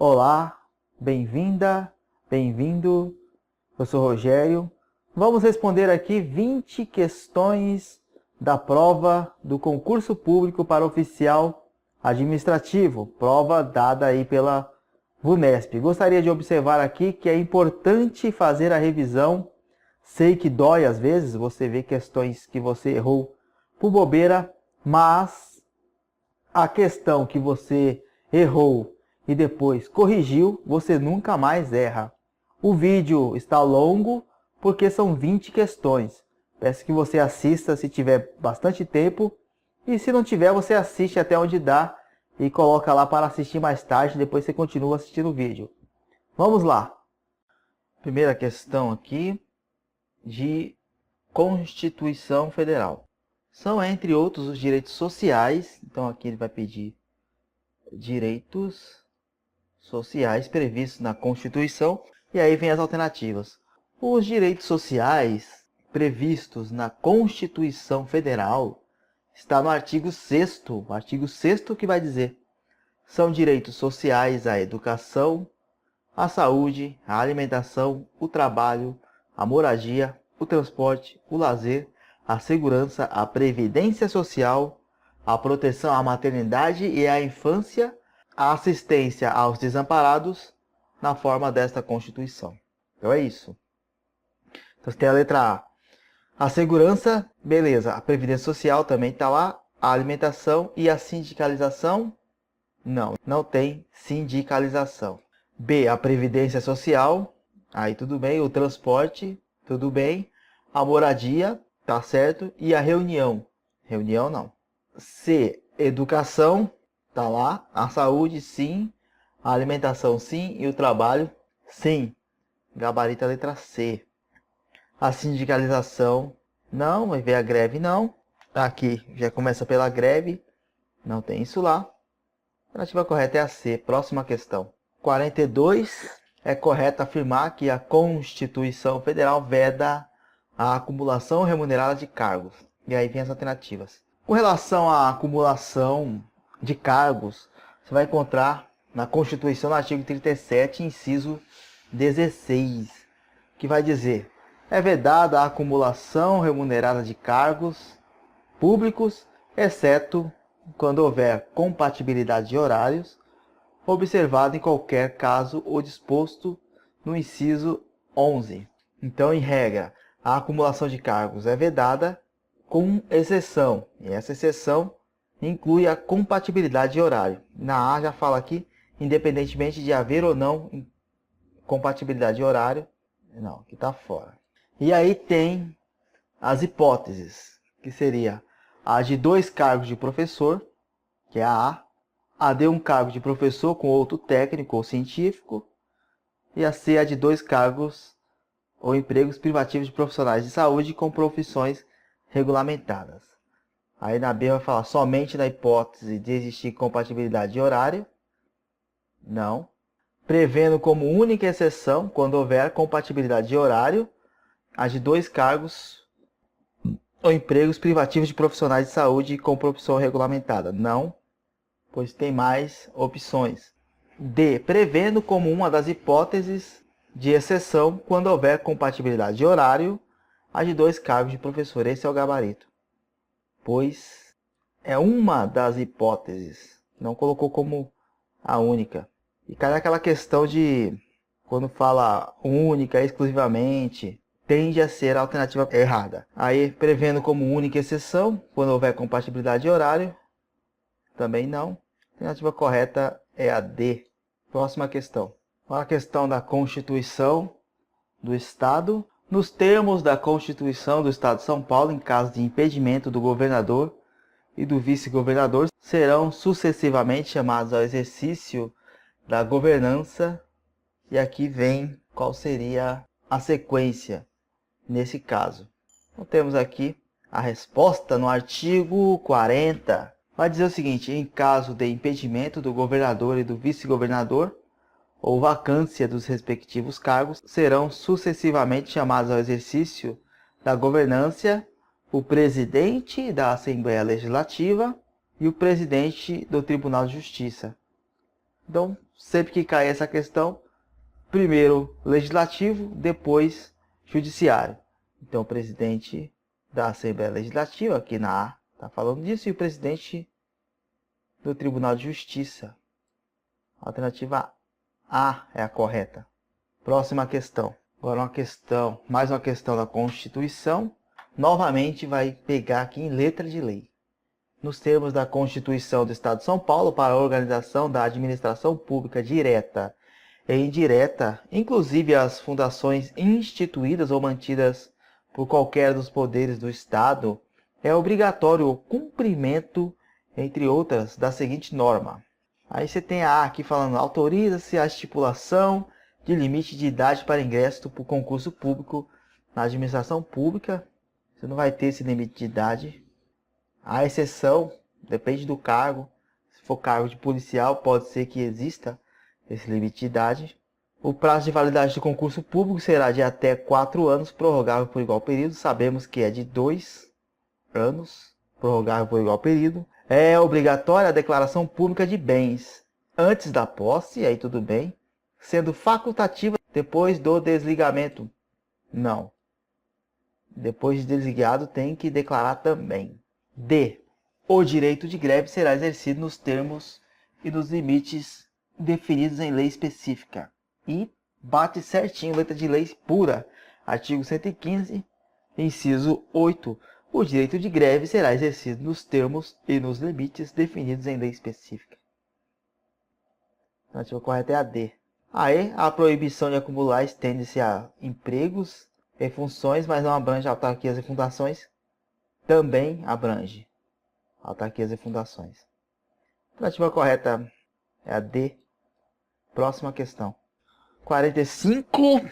Olá, bem-vinda, bem-vindo. Eu sou Rogério. Vamos responder aqui 20 questões da prova do concurso público para oficial administrativo, prova dada aí pela VUNESP. Gostaria de observar aqui que é importante fazer a revisão. Sei que dói às vezes você vê questões que você errou por bobeira, mas a questão que você errou e depois corrigiu, você nunca mais erra. O vídeo está longo porque são 20 questões. Peço que você assista se tiver bastante tempo e se não tiver, você assiste até onde dá e coloca lá para assistir mais tarde, depois você continua assistindo o vídeo. Vamos lá. Primeira questão aqui de Constituição Federal. São, entre outros, os direitos sociais. Então aqui ele vai pedir direitos sociais previstos na Constituição. E aí vem as alternativas. Os direitos sociais previstos na Constituição Federal está no artigo 6º. O artigo 6º que vai dizer: são direitos sociais à educação, à saúde, à alimentação, o trabalho, a moradia, o transporte, o lazer, a segurança, a previdência social, a proteção à maternidade e à infância, a assistência aos desamparados, na forma desta Constituição. Então é isso. Então você tem a letra A. A segurança, beleza. A previdência social também está lá. A alimentação e a sindicalização, não tem sindicalização. B, a previdência social, aí tudo bem. O transporte, tudo bem. A moradia, tá certo. E a reunião não. C, educação, tá lá. A saúde, sim. A alimentação, sim. E o trabalho, sim. Gabarito a letra C. A sindicalização, não. Vai ver a greve, não. Aqui já começa pela greve, não tem isso lá. A alternativa correta é a C. Próxima questão. 42. É correto afirmar que a Constituição Federal veda a acumulação remunerada de cargos. E aí vem as alternativas. Com relação à acumulação de cargos, você vai encontrar na Constituição, no artigo 37, inciso 16, que vai dizer: é vedada a acumulação remunerada de cargos públicos, exceto quando houver compatibilidade de horários, observado em qualquer caso o disposto no inciso 11. Então, em regra, a acumulação de cargos é vedada com exceção, e essa exceção inclui a compatibilidade de horário. Na A já fala aqui, independentemente de haver ou não compatibilidade de horário, não, que está fora. E aí tem as hipóteses, que seria a de 2 cargos de professor, que é a de 1 cargo de professor com outro técnico ou científico, e a C, a de 2 cargos ou empregos privativos de profissionais de saúde com profissões regulamentadas. Aí na B vai falar somente na hipótese de existir compatibilidade de horário, não. Prevendo como única exceção, quando houver compatibilidade de horário, a de 2 cargos ou empregos privativos de profissionais de saúde com profissão regulamentada, não, pois tem mais opções. D, prevendo como uma das hipóteses de exceção, quando houver compatibilidade de horário, a de 2 cargos de professor. Esse é o gabarito, pois é uma das hipóteses, não colocou como a única. E cai aquela questão de, quando fala única, exclusivamente, tende a ser a alternativa errada. Aí, prevendo como única exceção, quando houver compatibilidade de horário, também não. A alternativa correta é a D. Próxima questão. A questão da Constituição do Estado. Nos termos da Constituição do Estado de São Paulo, em caso de impedimento do governador e do vice-governador, serão sucessivamente chamados ao exercício da governança. E aqui vem qual seria a sequência nesse caso. Então temos aqui a resposta no artigo 40. Vai dizer o seguinte: em caso de impedimento do governador e do vice-governador, ou vacância dos respectivos cargos, serão sucessivamente chamados ao exercício da governança o presidente da Assembleia Legislativa e o presidente do Tribunal de Justiça. Então, sempre que cair essa questão, primeiro legislativo, depois judiciário. Então, o presidente da Assembleia Legislativa, aqui na A, está falando disso, e o presidente do Tribunal de Justiça. A alternativa A é a correta. Próxima questão. Agora mais uma questão da Constituição. Novamente vai pegar aqui em letra de lei. Nos termos da Constituição do Estado de São Paulo, para a organização da administração pública direta e indireta, inclusive as fundações instituídas ou mantidas por qualquer dos poderes do Estado, é obrigatório o cumprimento, entre outras, da seguinte norma. Aí você tem a A aqui falando, autoriza-se a estipulação de limite de idade para ingresso por concurso público na administração pública. Você não vai ter esse limite de idade. A exceção, depende do cargo. Se for cargo de policial, pode ser que exista esse limite de idade. O prazo de validade do concurso público será de até 4 anos, prorrogável por igual período. Sabemos que é de 2 anos, prorrogável por igual período. É obrigatória a declaração pública de bens antes da posse, aí tudo bem. Sendo facultativa depois do desligamento. Não. Depois de desligado tem que declarar também. D. O direito de greve será exercido nos termos e nos limites definidos em lei específica. E bate certinho, letra de lei pura. Artigo 115, inciso 8. O direito de greve será exercido nos termos e nos limites definidos em lei específica. A alternativa correta é a D. A E. A proibição de acumular estende-se a empregos e funções, mas não abrange autarquias e fundações. Também abrange autarquias e fundações. A alternativa correta é a D. Próxima questão. 45.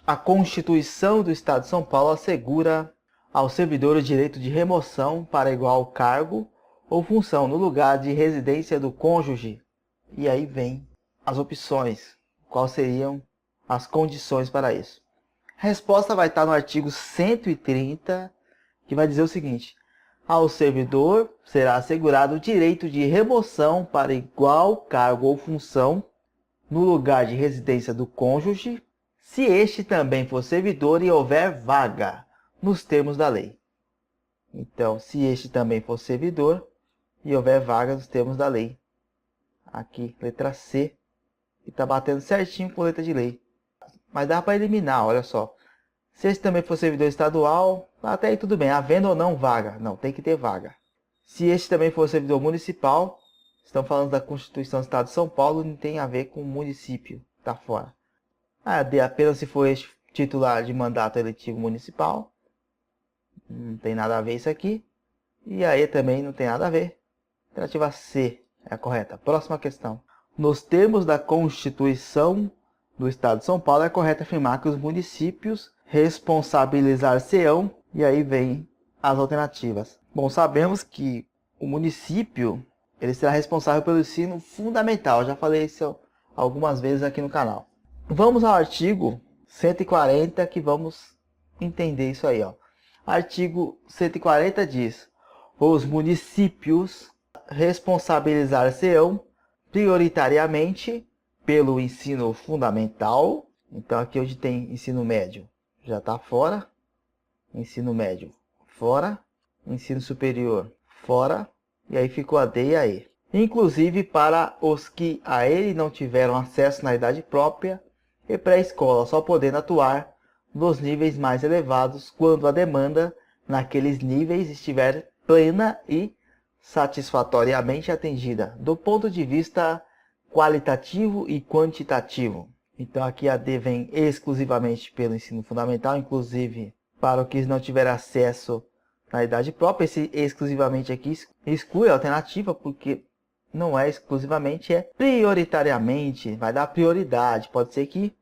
A Constituição do Estado de São Paulo assegura ao servidor o direito de remoção para igual cargo ou função no lugar de residência do cônjuge. E aí vem as opções. Quais seriam as condições para isso? A resposta vai estar no artigo 130, que vai dizer o seguinte: ao servidor será assegurado o direito de remoção para igual cargo ou função no lugar de residência do cônjuge, se este também for servidor e houver vaga nos termos da lei. Então, se este também for servidor e houver vaga nos termos da lei. Aqui, letra C, que está batendo certinho com letra de lei. Mas dá para eliminar, olha só. Se este também for servidor estadual, até aí tudo bem, havendo ou não vaga. Não, tem que ter vaga. Se este também for servidor municipal, estamos falando da Constituição do Estado de São Paulo, não tem a ver com o município, está fora. A D apenas se for este titular de mandato eletivo municipal. Não tem nada a ver isso aqui. E a E também não tem nada a ver. Alternativa C é a correta. Próxima questão. Nos termos da Constituição do Estado de São Paulo, é correto afirmar que os municípios responsabilizar-se-ão, e aí vem as alternativas. Bom, sabemos que o município ele será responsável pelo ensino fundamental. Já falei isso algumas vezes aqui no canal. Vamos ao artigo 140 que vamos entender isso aí. Artigo 140 diz: os municípios responsabilizar-se-ão prioritariamente pelo ensino fundamental. Então aqui onde tem ensino médio já está fora, ensino médio fora, ensino superior fora, e aí ficou a D e a E. Inclusive para os que a ele não tiveram acesso na idade própria e pré-escola, só podendo atuar nos níveis mais elevados quando a demanda naqueles níveis estiver plena e satisfatoriamente atendida, do ponto de vista qualitativo e quantitativo. Então aqui a D vem exclusivamente pelo ensino fundamental, inclusive para os que não tiverem acesso na idade própria. Esse exclusivamente aqui exclui a alternativa, porque não é exclusivamente, é prioritariamente, vai dar prioridade. Pode ser que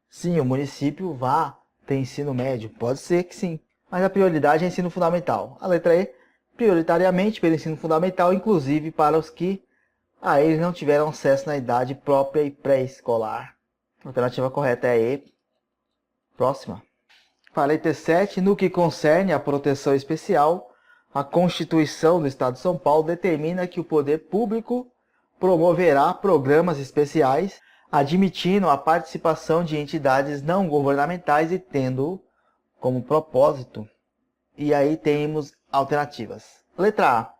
sim, o município vá ter ensino médio, pode ser que sim, mas a prioridade é ensino fundamental. A letra E, prioritariamente pelo ensino fundamental, inclusive para os que a eles não tiveram acesso na idade própria e pré-escolar. A alternativa correta é E. Próxima. 47. No que concerne à proteção especial, a Constituição do Estado de São Paulo determina que o poder público promoverá programas especiais, admitindo a participação de entidades não governamentais e tendo como propósito. E aí temos alternativas. Letra A.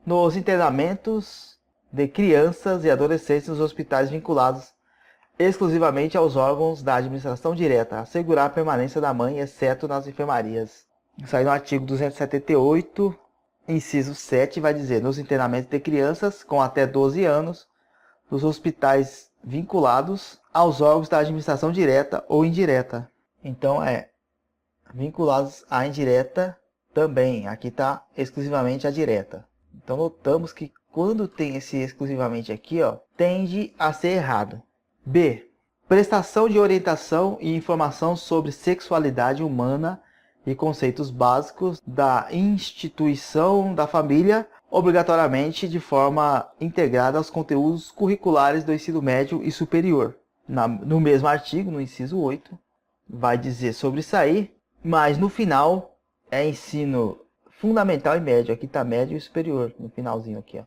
Nos internamentos de crianças e adolescentes nos hospitais vinculados exclusivamente aos órgãos da administração direta, assegurar a permanência da mãe, exceto nas enfermarias. Isso aí no artigo 278, inciso 7, vai dizer: nos internamentos de crianças com até 12 anos, nos hospitais vinculados aos órgãos da administração direta ou indireta. Então vinculados à indireta também. Aqui está exclusivamente a direta. Então notamos que quando tem esse exclusivamente aqui, tende a ser errado. B. Prestação de orientação e informação sobre sexualidade humana e conceitos básicos da instituição da família, obrigatoriamente de forma integrada aos conteúdos curriculares do ensino médio e superior. No mesmo artigo, no inciso 8, vai dizer sobre isso aí, mas no final é ensino fundamental e médio. Aqui está médio e superior, no finalzinho aqui.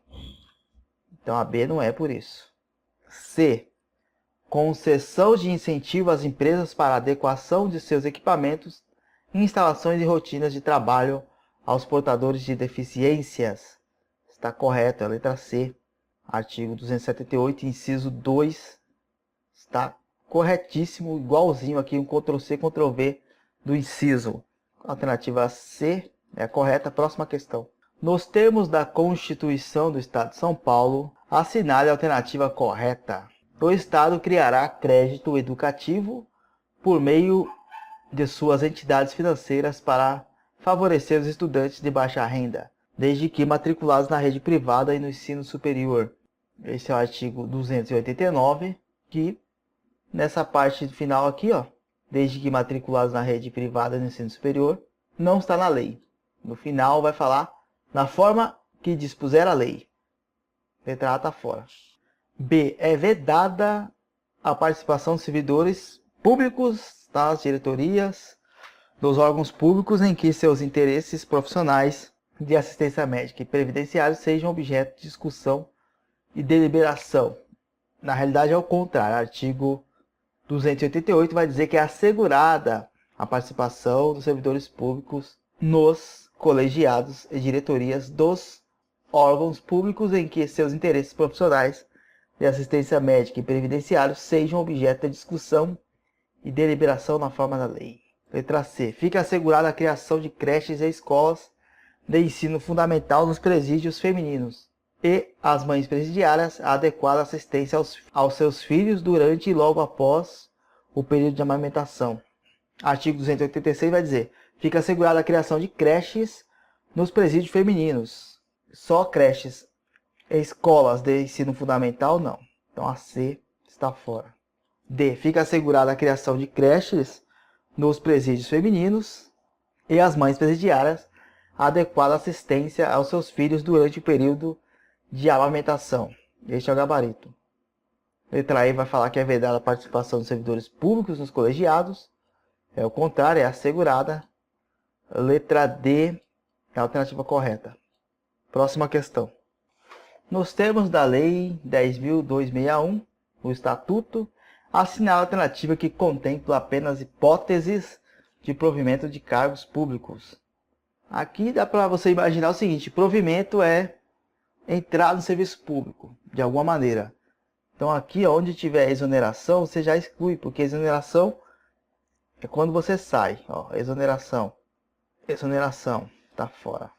Então a B não é por isso. C. Concessão de incentivo às empresas para a adequação de seus equipamentos, instalações e rotinas de trabalho aos portadores de deficiências. Está correto, é a letra C. Artigo 278, inciso 2. Está corretíssimo, igualzinho aqui, um Ctrl+C, Ctrl+V do inciso. Alternativa C é a correta. Próxima questão. Nos termos da Constituição do Estado de São Paulo, assinale a alternativa correta. O Estado criará crédito educativo por meio de suas entidades financeiras para favorecer os estudantes de baixa renda, desde que matriculados na rede privada e no ensino superior. Esse é o artigo 289, que nessa parte final aqui, desde que matriculados na rede privada e no ensino superior, não está na lei. No final vai falar na forma que dispuser a lei. Letra A está fora. B. É vedada a participação dos servidores públicos das diretorias dos órgãos públicos em que seus interesses profissionais de assistência médica e previdenciária sejam objeto de discussão e deliberação. Na realidade é o contrário. Artigo 288 vai dizer que é assegurada a participação dos servidores públicos nos colegiados e diretorias dos órgãos públicos em que seus interesses profissionais de assistência médica e previdenciária sejam objeto de discussão e deliberação na forma da lei. Letra C. Fica assegurada a criação de creches e escolas de ensino fundamental nos presídios femininos e as mães presidiárias a adequada assistência aos seus filhos durante e logo após o período de amamentação. Artigo 286 vai dizer: fica assegurada a criação de creches nos presídios femininos. Só creches e escolas de ensino fundamental, não. Então a C está fora. D. Fica assegurada a criação de creches nos presídios femininos e as mães presidiárias a adequada assistência aos seus filhos durante o período de amamentação. Este é o gabarito. Letra E vai falar que é vedada a participação dos servidores públicos nos colegiados. É o contrário, é assegurada. Letra D é a alternativa correta. Próxima questão. Nos termos da Lei 10.261, o Estatuto, assinala a alternativa que contempla apenas hipóteses de provimento de cargos públicos. Aqui dá para você imaginar o seguinte: provimento é entrar no serviço público, de alguma maneira. Então aqui onde tiver exoneração, você já exclui, porque exoneração é quando você sai. Exoneração, está fora.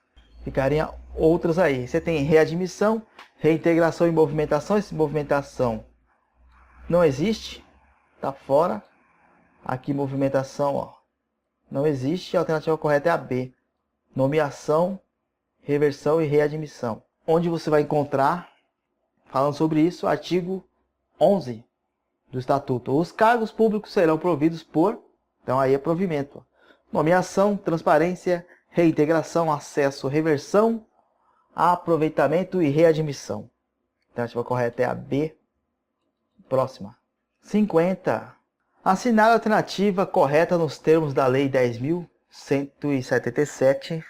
Ficariam outros aí. Você tem readmissão, reintegração e movimentação. Essa movimentação não existe, está fora. Aqui movimentação, não existe. A alternativa correta é a B. Nomeação, reversão e readmissão. Onde você vai encontrar, falando sobre isso, artigo 11 do Estatuto. Os cargos públicos serão providos por, então aí é provimento. Nomeação, transparência, reintegração, acesso, reversão, aproveitamento e readmissão. A alternativa correta é a B. Próxima. 50. Assinar a alternativa correta nos termos da Lei 10.177,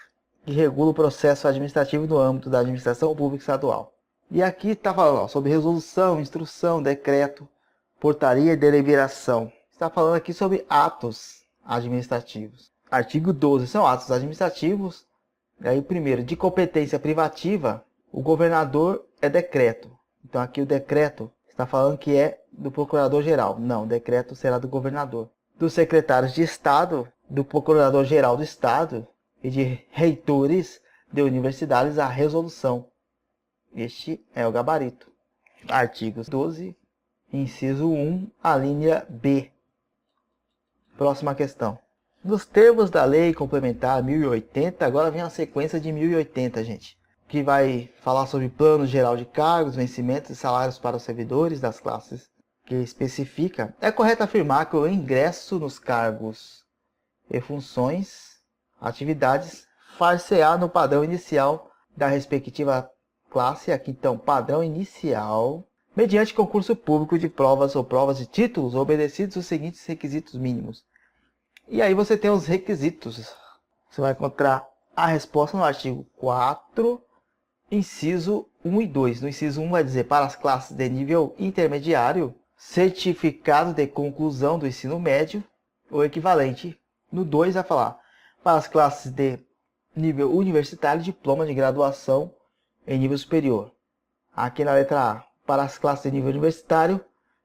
que regula o processo administrativo no âmbito da administração pública estadual. E aqui está falando ó, sobre resolução, instrução, decreto, portaria e deliberação. Está falando aqui sobre atos administrativos. Artigo 12 são atos administrativos. E aí, primeiro, de competência privativa, o governador é decreto. Então aqui o decreto está falando que é do procurador-geral. Não, o decreto será do governador. Dos secretários de Estado, do procurador-geral do Estado e de reitores de universidades a resolução. Este é o gabarito. Artigos 12, inciso 1, a linha B. Próxima questão. Nos termos da Lei Complementar 1080, agora vem a sequência de 1080, gente, que vai falar sobre plano geral de cargos, vencimentos e salários para os servidores das classes que especifica. É correto afirmar que o ingresso nos cargos e funções, atividades, far-se-á no padrão inicial da respectiva classe, aqui então, padrão inicial, mediante concurso público de provas ou provas de títulos, obedecidos os seguintes requisitos mínimos. E aí você tem os requisitos. Você vai encontrar a resposta no artigo 4, inciso 1 e 2. No inciso 1 vai dizer, para as classes de nível intermediário, certificado de conclusão do ensino médio ou equivalente. No 2 vai falar, para as classes de nível universitário, diploma de graduação em nível superior. Aqui na letra A, para as classes de nível universitário,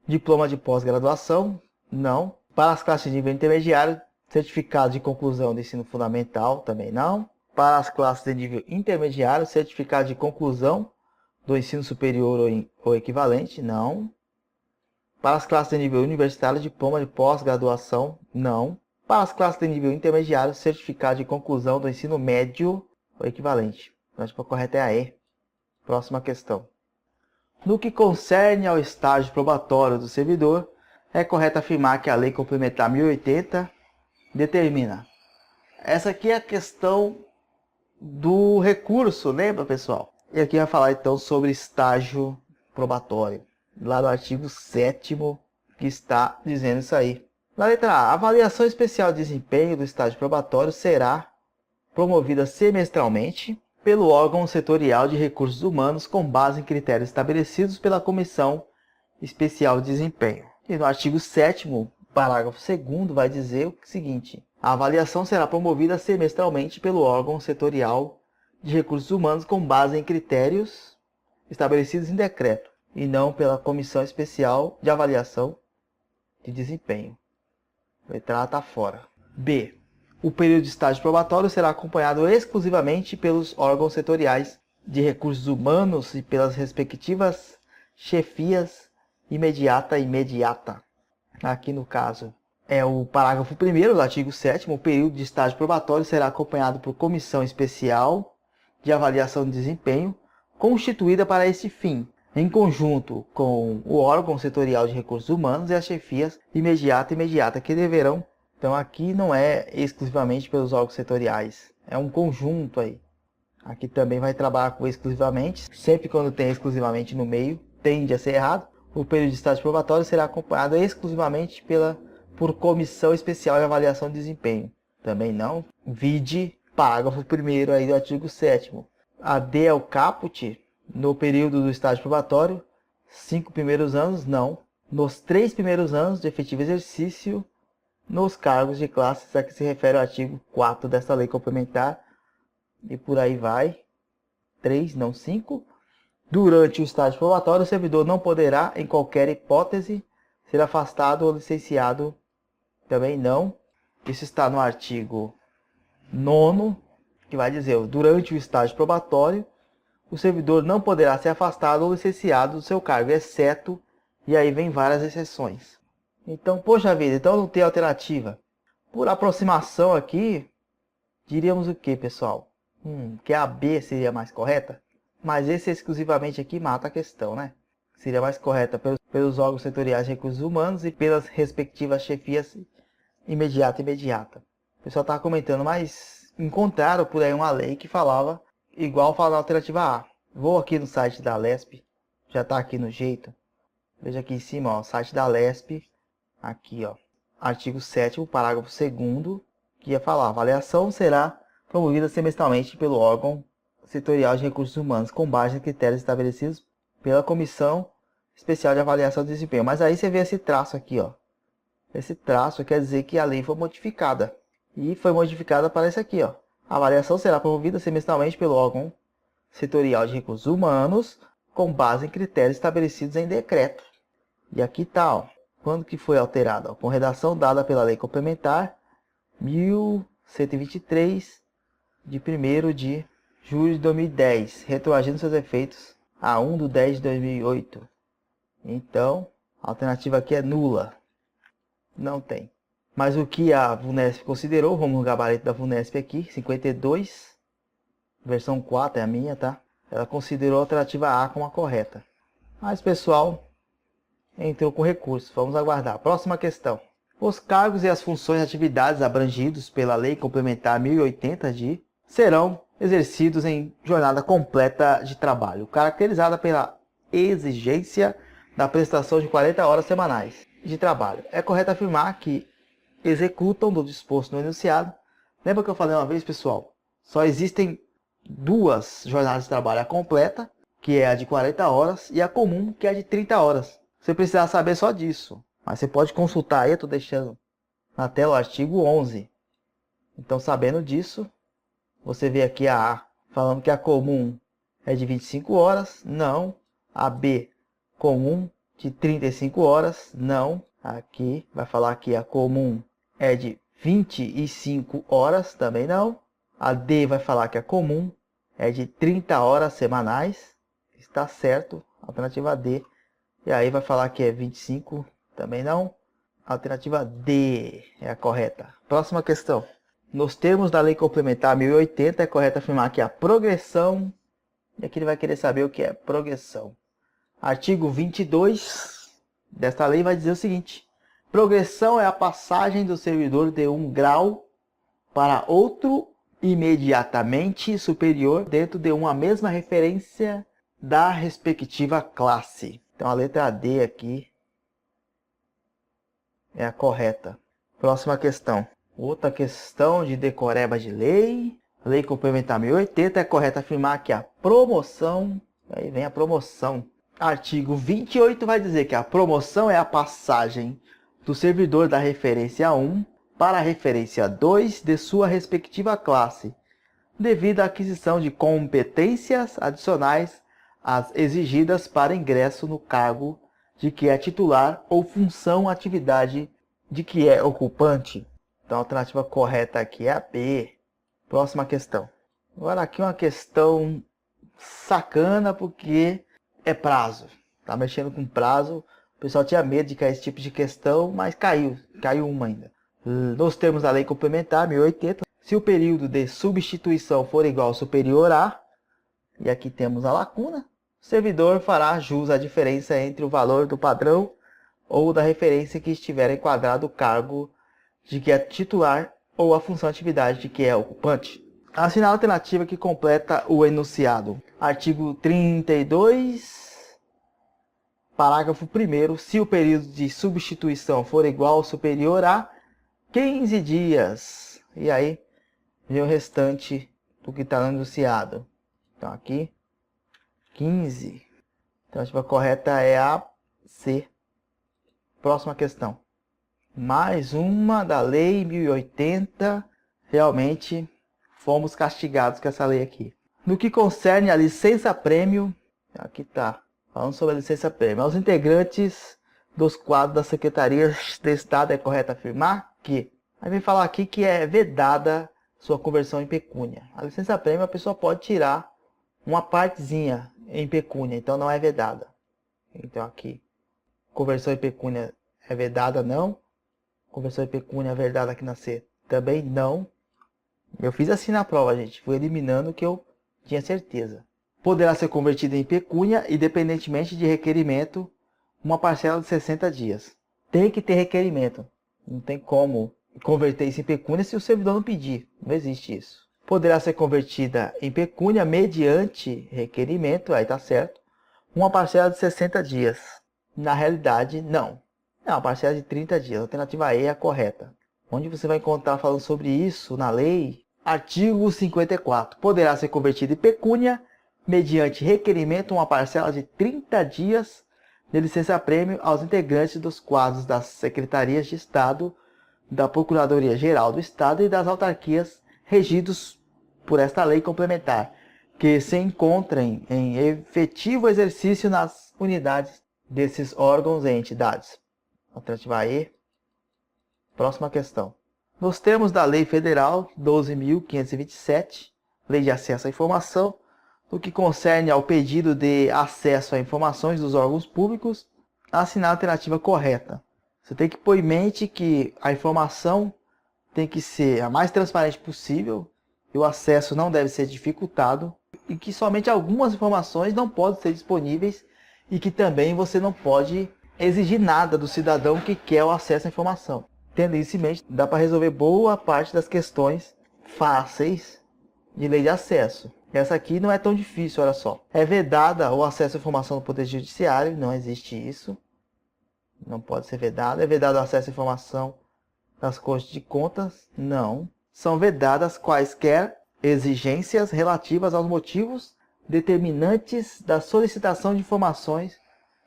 diploma de pós-graduação, não. Para as classes de nível intermediário, certificado de conclusão do ensino fundamental, também não. Para as classes de nível intermediário, certificado de conclusão do ensino superior ou equivalente, não. Para as classes de nível universitário, diploma de pós-graduação, não. Para as classes de nível intermediário, certificado de conclusão do ensino médio ou equivalente. A resposta correta é a E. Próxima questão. No que concerne ao estágio probatório do servidor, é correto afirmar que a Lei Complementar 1080 determina. Essa aqui é a questão do recurso, lembra, pessoal? E aqui vai falar então sobre estágio probatório, lá do artigo 7º, que está dizendo isso aí. Na letra A, a avaliação especial de desempenho do estágio probatório será promovida semestralmente pelo órgão setorial de recursos humanos com base em critérios estabelecidos pela Comissão Especial de Desempenho. E no artigo 7º, parágrafo 2º, vai dizer o seguinte: a avaliação será promovida semestralmente pelo órgão setorial de recursos humanos com base em critérios estabelecidos em decreto e não pela Comissão Especial de Avaliação de Desempenho. Letra A está fora. B. O período de estágio probatório será acompanhado exclusivamente pelos órgãos setoriais de recursos humanos e pelas respectivas chefias imediata e imediata. Aqui no caso é o parágrafo 1º do artigo 7º. O período de estágio probatório será acompanhado por comissão especial de avaliação de desempenho constituída para esse fim, em conjunto com o órgão setorial de recursos humanos e as chefias imediata e imediata, que deverão. Então aqui não é exclusivamente pelos órgãos setoriais, é um conjunto aí. Aqui também vai trabalhar com exclusivamente, sempre quando tem exclusivamente no meio, tende a ser errado. O período de estágio probatório será acompanhado exclusivamente por comissão especial de avaliação de desempenho. Também não. Vide parágrafo 1º aí do artigo 7º. A D é o caput no período do estágio probatório, 5 primeiros anos, não. Nos 3 primeiros anos de efetivo exercício, nos cargos de classes a que se refere o artigo 4 desta lei complementar, e por aí vai. 3, não 5. Durante o estágio probatório, o servidor não poderá, em qualquer hipótese, ser afastado ou licenciado. Também não. Isso está no artigo 9º, que vai dizer, durante o estágio probatório, o servidor não poderá ser afastado ou licenciado do seu cargo, exceto, e aí vem várias exceções. Então, poxa vida, então não tem alternativa. Por aproximação aqui, diríamos o que, pessoal? Que a B seria mais correta? Mas esse exclusivamente aqui mata a questão, né? Seria mais correta pelos órgãos setoriais de recursos humanos e pelas respectivas chefias imediata e imediata. O pessoal estava comentando, mas encontraram por aí uma lei que falava igual fala na alternativa A. Vou aqui no site da Lesp, já está aqui no jeito. Veja aqui em cima, ó, site da Lesp. Aqui, ó, artigo 7º, parágrafo 2º, que ia falar: a avaliação será promovida semestralmente pelo órgão setorial de recursos humanos com base em critérios estabelecidos pela Comissão Especial de Avaliação de Desempenho. Mas aí você vê esse traço aqui, ó. Esse traço quer dizer que a lei foi modificada. E foi modificada para isso aqui, ó. A avaliação será promovida semestralmente pelo órgão setorial de recursos humanos, com base em critérios estabelecidos em decreto. E aqui tá, ó. Quando que foi alterada? Com redação dada pela Lei Complementar 1123, de 1º de julho de 2010, retroagindo seus efeitos a 1/10/2008. Então, a alternativa aqui é nula. Não tem. Mas o que a VUNESP considerou, vamos no gabarito da VUNESP aqui, 52, versão 4 é a minha, tá? Ela considerou a alternativa A como a correta. Mas, pessoal, entrou com recurso. Vamos aguardar. Próxima questão. Os cargos e as funções e atividades abrangidos pela Lei Complementar 1080 serão exercidos em jornada completa de trabalho, caracterizada pela exigência da prestação de 40 horas semanais de trabalho. É correto afirmar que executam do disposto no enunciado. Lembra que eu falei uma vez, pessoal? Só existem duas jornadas de trabalho: a completa, que é a de 40 horas, e a comum, que é a de 30 horas. Você precisa saber só disso. Mas você pode consultar aí, eu estou deixando na tela o artigo 11. Então, sabendo disso, você vê aqui a A falando que a comum é de 25 horas. Não. A B, comum, de 35 horas. Não. Aqui vai falar que a comum é de 25 horas. Também não. A D vai falar que a comum é de 30 horas semanais. Está certo. Alternativa D. E aí vai falar que é 25. Também não. Alternativa D é a correta. Próxima questão. Nos termos da Lei Complementar 1080, é correto afirmar que a progressão... E aqui ele vai querer saber o que é progressão. Artigo 22 desta lei vai dizer o seguinte: progressão é a passagem do servidor de um grau para outro imediatamente superior dentro de uma mesma referência da respectiva classe. Então a letra D aqui é a correta. Próxima questão. Outra questão de decoreba de lei. Lei Complementar 1080, é correto afirmar que a promoção... Aí vem a promoção. Artigo 28 vai dizer que a promoção é a passagem do servidor da referência 1 para a referência 2 de sua respectiva classe, devido à aquisição de competências adicionais às exigidas para ingresso no cargo de que é titular ou função atividade de que é ocupante. Então a alternativa correta aqui é a B. Próxima questão. Agora aqui uma questão sacana porque é prazo. Tá mexendo com prazo. O pessoal tinha medo de cair esse tipo de questão, mas caiu uma ainda. Nos termos da Lei Complementar 1080, se o período de substituição for igual ou superior a, e aqui temos a lacuna, o servidor fará jus à diferença entre o valor do padrão ou da referência que estiver enquadrado o cargo de que é titular ou a função atividade de que é ocupante. Assinar a alternativa que completa o enunciado. Artigo 32, parágrafo 1º. Se o período de substituição for igual ou superior a 15 dias. E aí vem o restante do que está no enunciado. Então aqui, 15. Então a alternativa correta é a C. Próxima questão. Mais uma da Lei 1080. Realmente fomos castigados com essa lei aqui. No que concerne a licença-prêmio, aqui está, falando sobre a licença-prêmio, aos integrantes dos quadros da Secretaria de Estado é correto afirmar que, aí vem falar aqui que é vedada sua conversão em pecúnia. A licença-prêmio a pessoa pode tirar uma partezinha em pecúnia, então não é vedada. Então aqui, conversão em pecúnia é vedada, não. Conversão em pecúnia é vedada aqui na C, também não. Eu fiz assim na prova, gente. Fui eliminando o que eu tinha certeza. Poderá ser convertida em pecúnia, independentemente de requerimento, uma parcela de 60 dias. Tem que ter requerimento. Não tem como converter isso em pecúnia se o servidor não pedir. Não existe isso. Poderá ser convertida em pecúnia mediante requerimento, aí tá certo, uma parcela de 60 dias. Na realidade, não. É uma parcela de 30 dias. A alternativa E é a correta. Onde você vai encontrar falando sobre isso na lei? Artigo 54. Poderá ser convertido em pecúnia mediante requerimento, uma parcela de 30 dias de licença-prêmio aos integrantes dos quadros das Secretarias de Estado, da Procuradoria-Geral do Estado e das autarquias regidos por esta lei complementar, que se encontrem em efetivo exercício nas unidades desses órgãos e entidades. Alternativa E. Próxima questão. Nos termos da Lei Federal 12.527, Lei de Acesso à Informação, no que concerne ao pedido de acesso a informações dos órgãos públicos, assinar a alternativa correta. Você tem que pôr em mente que a informação tem que ser a mais transparente possível, e o acesso não deve ser dificultado, e que somente algumas informações não podem ser disponíveis, e que também você não pode exigir nada do cidadão que quer o acesso à informação. Tendo isso em mente, dá para resolver boa parte das questões fáceis de lei de acesso. Essa aqui não é tão difícil, olha só. É vedada o acesso à informação do Poder Judiciário, não existe isso. Não pode ser vedado. É vedado o acesso à informação das Cortes de Contas? Não. São vedadas quaisquer exigências relativas aos motivos determinantes da solicitação de informações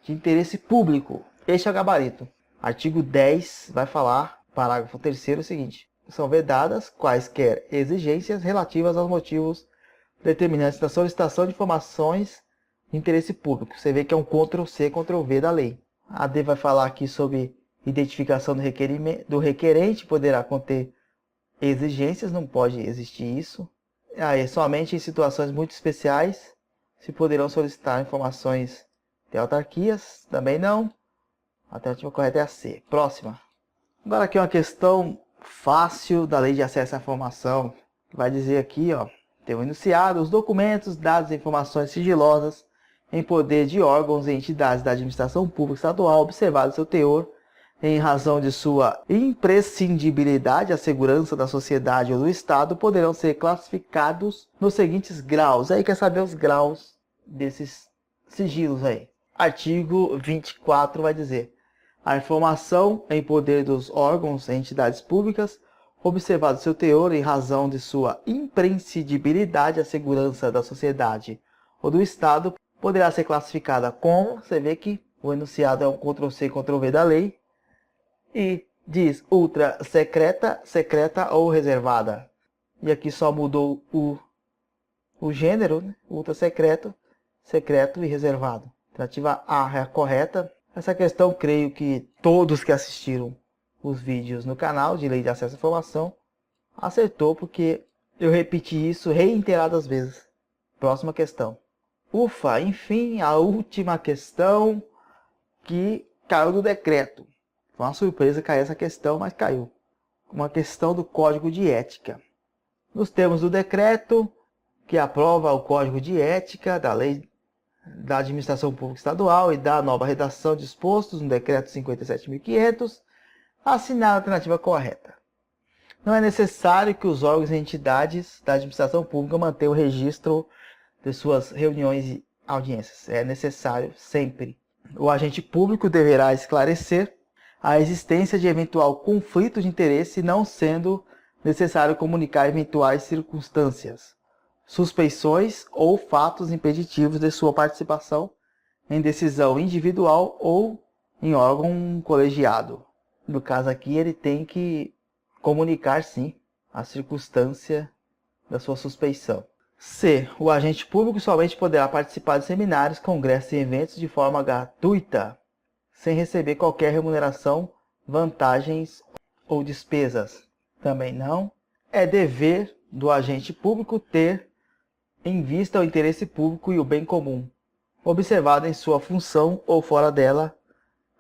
de interesse público. Este é o gabarito. Artigo 10 vai falar, parágrafo 3º, o seguinte. São vedadas quaisquer exigências relativas aos motivos determinantes da solicitação de informações de interesse público. Você vê que é um Ctrl+C, Ctrl+V da lei. A D vai falar aqui sobre identificação do requerente, poderá conter exigências, não pode existir isso. Aí, somente em situações muito especiais se poderão solicitar informações de autarquias, também não. A alternativa correta é a C. Próxima. Agora aqui uma questão fácil da Lei de Acesso à Informação. Vai dizer aqui, ó, tem um enunciado: os documentos, dados e informações sigilosas em poder de órgãos e entidades da administração pública estadual, observado seu teor, em razão de sua imprescindibilidade à segurança da sociedade ou do Estado, poderão ser classificados nos seguintes graus. Aí quer saber os graus desses sigilos aí. Artigo 24 vai dizer: a informação em poder dos órgãos e entidades públicas, observado seu teor em razão de sua imprescindibilidade à segurança da sociedade ou do Estado, poderá ser classificada como, você vê que o enunciado é um Ctrl+C, Ctrl+V da lei, e diz ultra secreta, secreta ou reservada. E aqui só mudou o gênero, né? Ultra secreto, secreto e reservado. Alternativa A é a correta. Essa questão, creio que todos que assistiram os vídeos no canal de Lei de Acesso à Informação acertou, porque eu repeti isso reiteradas vezes. Próxima questão. Ufa, enfim, a última questão que caiu do decreto. Foi uma surpresa cair essa questão, mas caiu. Uma questão do Código de Ética. Nos termos do decreto que aprova o Código de Ética da Lei da Administração Pública Estadual e da nova redação dispostos no Decreto 57.500, assinar a alternativa correta. Não é necessário que os órgãos e entidades da administração pública mantenham o registro de suas reuniões e audiências. É necessário sempre. O agente público deverá esclarecer a existência de eventual conflito de interesse, não sendo necessário comunicar eventuais circunstâncias, suspeições ou fatos impeditivos de sua participação em decisão individual ou em órgão colegiado. No caso aqui, ele tem que comunicar, sim, a circunstância da sua suspeição. C. O agente público somente poderá participar de seminários, congressos e eventos de forma gratuita, sem receber qualquer remuneração, vantagens ou despesas. Também não. É dever do agente público ter em vista o interesse público e o bem comum, observado em sua função ou fora dela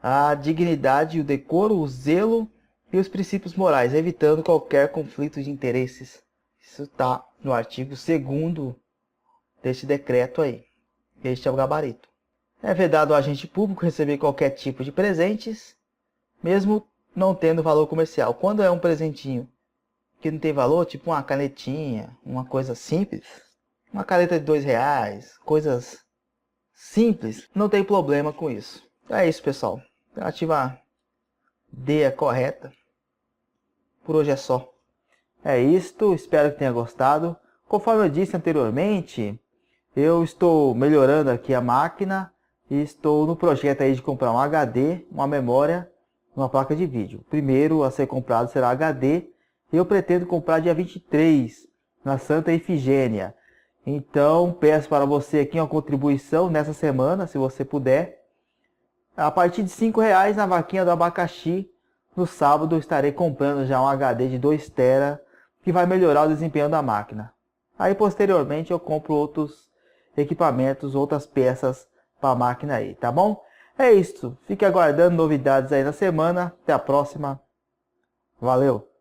a dignidade, o decoro, o zelo e os princípios morais, evitando qualquer conflito de interesses. Isso está no artigo 2º deste decreto aí. Este é o gabarito. É vedado ao agente público receber qualquer tipo de presentes, mesmo não tendo valor comercial. Quando é um presentinho que não tem valor, tipo uma canetinha, uma coisa simples, uma caneta de R$2, coisas simples, não tem problema com isso. É isso, pessoal. Alternativa D é correta. Por hoje é só. É isto, espero que tenha gostado. Conforme eu disse anteriormente, eu estou melhorando aqui a máquina e estou no projeto aí de comprar um HD, uma memória, uma placa de vídeo. O primeiro a ser comprado será HD. Eu pretendo comprar dia 23 na Santa Efigênia. Então peço para você aqui uma contribuição nessa semana, se você puder. A partir de R$ 5 na vaquinha do abacaxi. No sábado eu estarei comprando já um HD de 2 TB que vai melhorar o desempenho da máquina. Aí posteriormente eu compro outros equipamentos, outras peças para a máquina aí, tá bom? É isso. Fique aguardando novidades aí na semana. Até a próxima. Valeu!